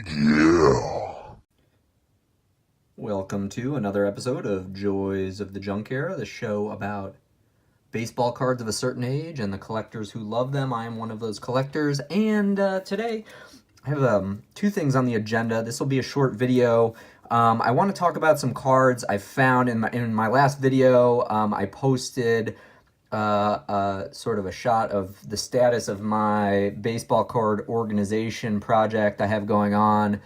Yeah. Welcome to another episode of Joys of the Junk Era, the show about baseball cards of a certain age and the collectors who love them. I am one of those collectors, and today I have two things on the agenda. This will be a short video. I want to talk about some cards I found in my last video. I posted sort of a shot of the status of my baseball card organization project I have going on.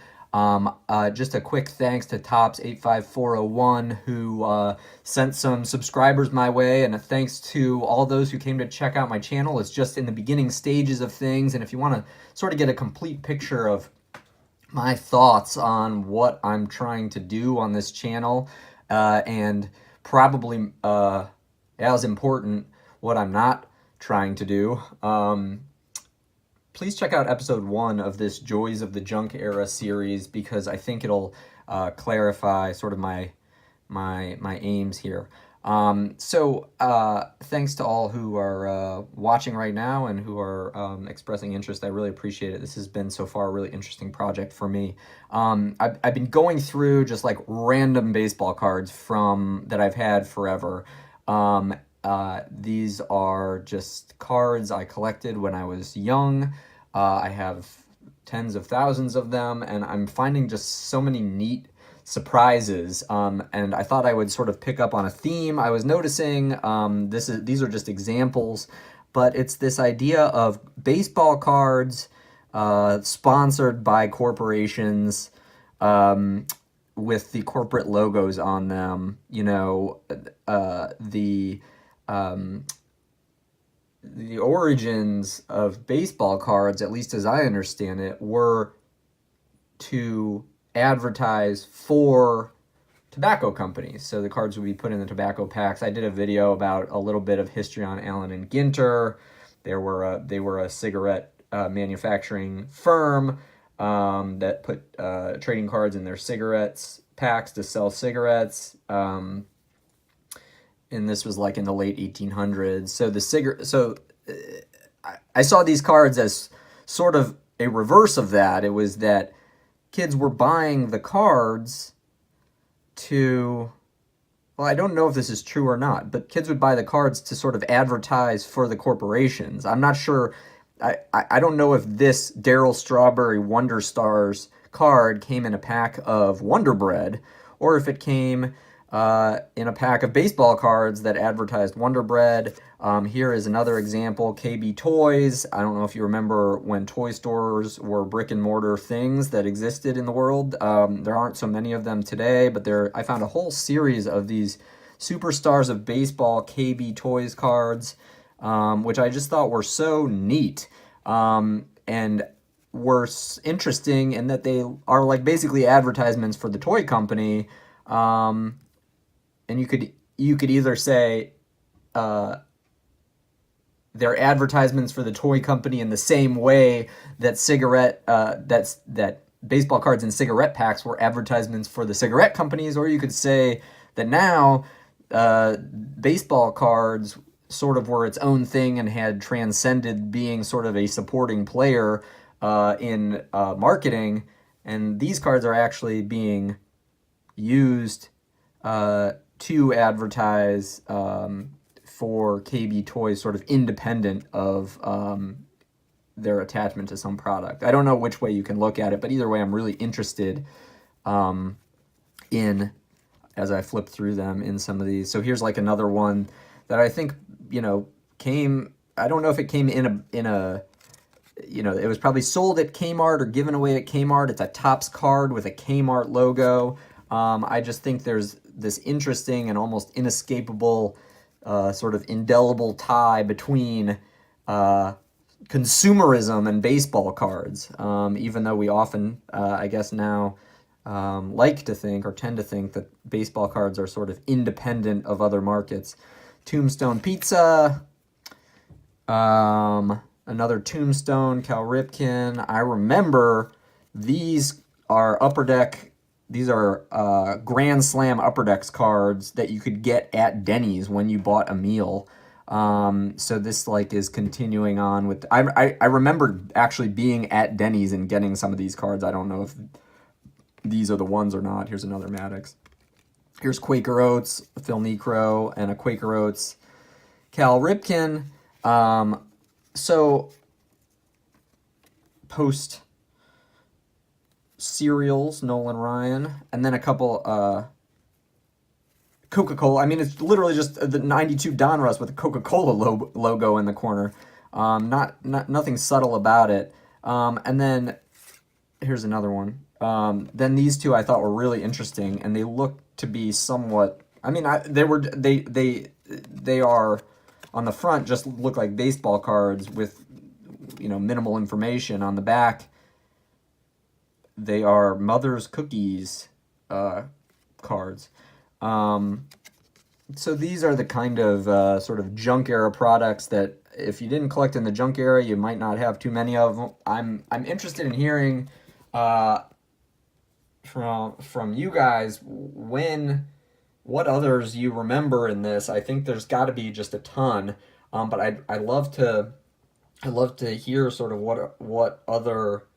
Just a quick thanks to Tops85401 who sent some subscribers my way, and a thanks to all those who came to check out my channel. It's just in the beginning stages of things, and if you want to sort of get a complete picture of my thoughts on what I'm trying to do on this channel, and probably as important, what I'm not trying to do, please check out episode 1 of this Joys of the Junk Era series, because I think it'll clarify sort of my aims here. Thanks to all who are watching right now and who are expressing interest. I really appreciate it. This has been so far a really interesting project for me. I've been going through just like random baseball cards that I've had forever. These are just cards I collected when I was young. I have tens of thousands of them, and I'm finding just so many neat surprises, and I thought I would sort of pick up on a theme I was noticing. These are just examples, but it's this idea of baseball cards sponsored by corporations, with the corporate logos on them. You know, the origins of baseball cards, at least as I understand it, were to advertise for tobacco companies. So the cards would be put in the tobacco packs. I did a video about a little bit of history on Allen and Ginter. They were a cigarette manufacturing firm that put trading cards in their cigarettes packs to sell cigarettes. And this was like in the late 1800s. So I saw these cards as sort of a reverse of that. It was that kids were buying the cards to, well, I don't know if this is true or not, but kids would buy the cards to sort of advertise for the corporations. I'm not sure. I don't know if this Darryl Strawberry Wonder Stars card came in a pack of WonderBread, or if it came in a pack of baseball cards that advertised WonderBread. Here is another example, KB Toys. I don't know if you remember when toy stores were brick and mortar things that existed in the world. There aren't so many of them today, but I found a whole series of these Superstars of Baseball KB Toys cards, which I just thought were so neat, and were interesting in that they are like basically advertisements for the toy company. And you could either say they're advertisements for the toy company in the same way that that baseball cards and cigarette packs were advertisements for the cigarette companies, or you could say that now baseball cards sort of were its own thing and had transcended being sort of a supporting player in marketing, and these cards are actually being used to advertise for KB Toys, sort of independent of their attachment to some product. I don't know which way you can look at it, but either way, I'm really interested in, as I flip through them, in some of these. So here's like another one that I think, came, I don't know if it came in a it was probably sold at Kmart or given away at Kmart. It's a Topps card with a Kmart logo. I just think there's this interesting and almost inescapable sort of indelible tie between consumerism and baseball cards, even though we often, I guess now, like to think or tend to think that baseball cards are sort of independent of other markets. Tombstone Pizza, another Tombstone, Cal Ripken. I remember these are Upper Deck. These are Grand Slam Upper Decks cards that you could get at Denny's when you bought a meal. So this like is continuing on with. I remember actually being at Denny's and getting some of these cards. I don't know if these are the ones or not. Here's another Maddox. Here's Quaker Oats, Phil Necro, and a Quaker Oats Cal Ripken. So post cereals, Nolan Ryan, and then a couple Coca-Cola. I mean, it's literally just the 92 Donruss with the Coca-Cola logo in the corner. Nothing subtle about it. And then here's another one. Then these two I thought were really interesting, and they look to be somewhat. I mean, they are on the front just look like baseball cards with minimal information. On the back, they are Mother's Cookies cards. So these are the kind of sort of junk era products that if you didn't collect in the junk era, you might not have too many of them. I'm interested in hearing from you guys what others you remember in this. I think there's got to be just a ton, but I love to hear sort of what other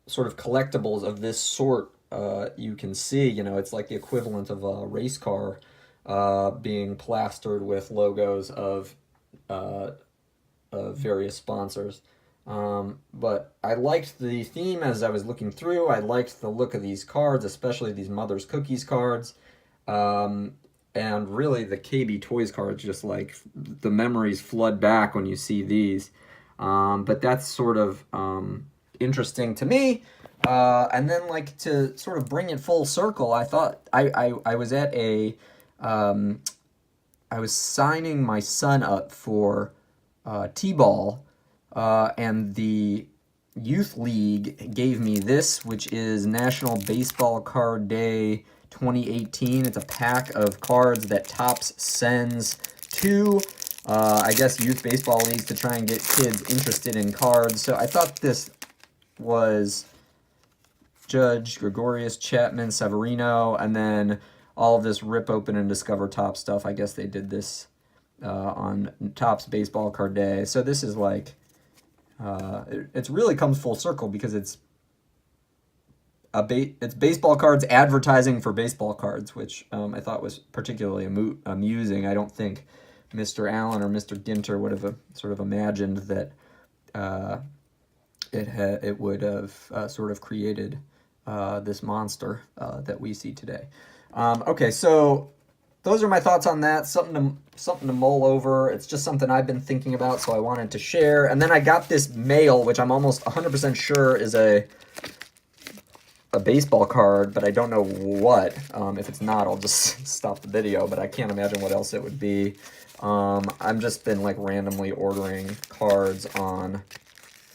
sort of collectibles of this sort you can see. It's like the equivalent of a race car being plastered with logos of various sponsors. But I liked the theme as I was looking through. I liked the look of these cards, especially these Mother's Cookies cards. And really the KB Toys cards, just like the memories flood back when you see these. But that's sort of interesting to me. And then like to sort of bring it full circle, I thought I was at I was signing my son up for T-ball, and the youth league gave me this, which is National Baseball Card Day 2018. It's a pack of cards that Topps sends to, I guess, youth baseball leagues to try and get kids interested in cards. So I thought this was Judge, Gregorius, Chapman, Severino, and then all of this rip open and discover Topps stuff. I guess they did this on Topps Baseball Card Day. So this is like, it really comes full circle because it's baseball cards advertising for baseball cards, which I thought was particularly amusing. I don't think Mr. Allen or Mr. Ginter would have sort of imagined that it would have sort of created this monster that we see today. Okay, so those are my thoughts on that. Something to mull over. It's just something I've been thinking about, so I wanted to share. And then I got this mail, which I'm almost 100% sure is a baseball card, but I don't know what. If it's not, I'll just stop the video, but I can't imagine what else it would be. I've just been like randomly ordering cards on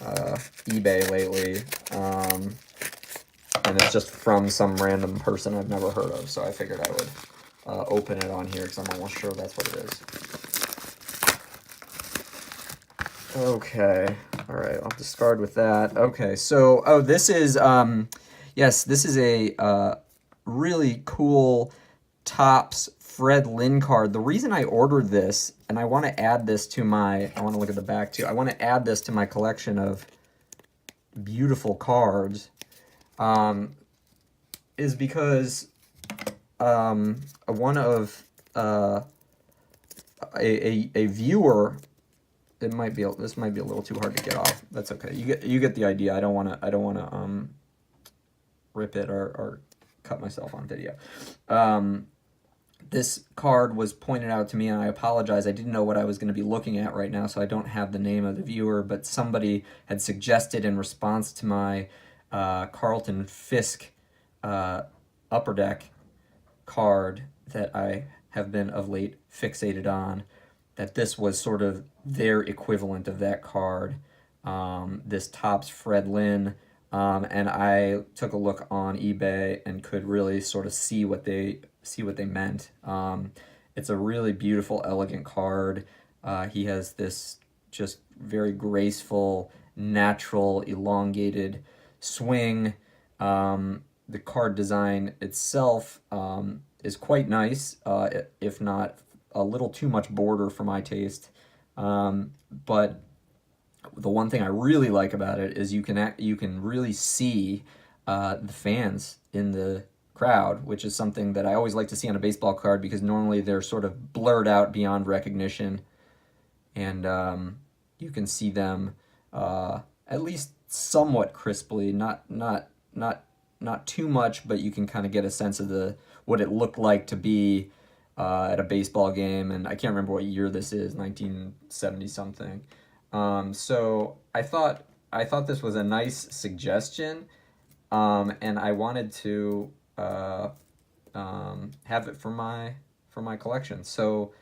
eBay lately. And it's just from some random person I've never heard of, so I figured I would open it on here because I'm almost sure that's what it is. Okay, all right, I'll discard with that. Okay, so, this is, yes, this is a really cool Topps Fred Lynn card. The reason I ordered this, and I want to add this to I want to look at the back too, I want to add this to my collection of beautiful cards, is because one of a viewer, this might be a little too hard to get off. That's okay. You get the idea. I don't want to rip it or cut myself on video. This card was pointed out to me, and I apologize. I didn't know what I was going to be looking at right now, so I don't have the name of the viewer, but somebody had suggested in response to my Carlton Fisk Upper Deck card that I have been of late fixated on, that this was sort of their equivalent of that card, this Topps Fred Lynn, and I took a look on eBay and could really sort of see what they meant. It's a really beautiful, elegant card. He has this just very graceful, natural, elongated swing. The card design itself is quite nice, if not a little too much border for my taste. But the one thing I really like about it is you can really see the fans in the crowd, which is something that I always like to see on a baseball card because normally they're sort of blurred out beyond recognition, and you can see them at least somewhat crisply, not too much, but you can kind of get a sense of the what it looked like to be at a baseball game. And I can't remember what year this is, 1970 something. So I thought this was a nice suggestion, and I wanted to have it for my collection. So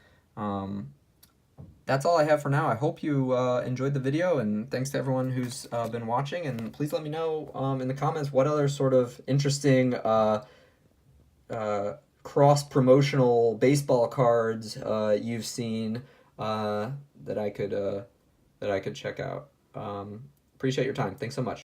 that's all I have for now. I hope you enjoyed the video, and thanks to everyone who's been watching. And please let me know in the comments what other sort of interesting cross-promotional baseball cards you've seen that I could check out. Appreciate your time. Thanks so much.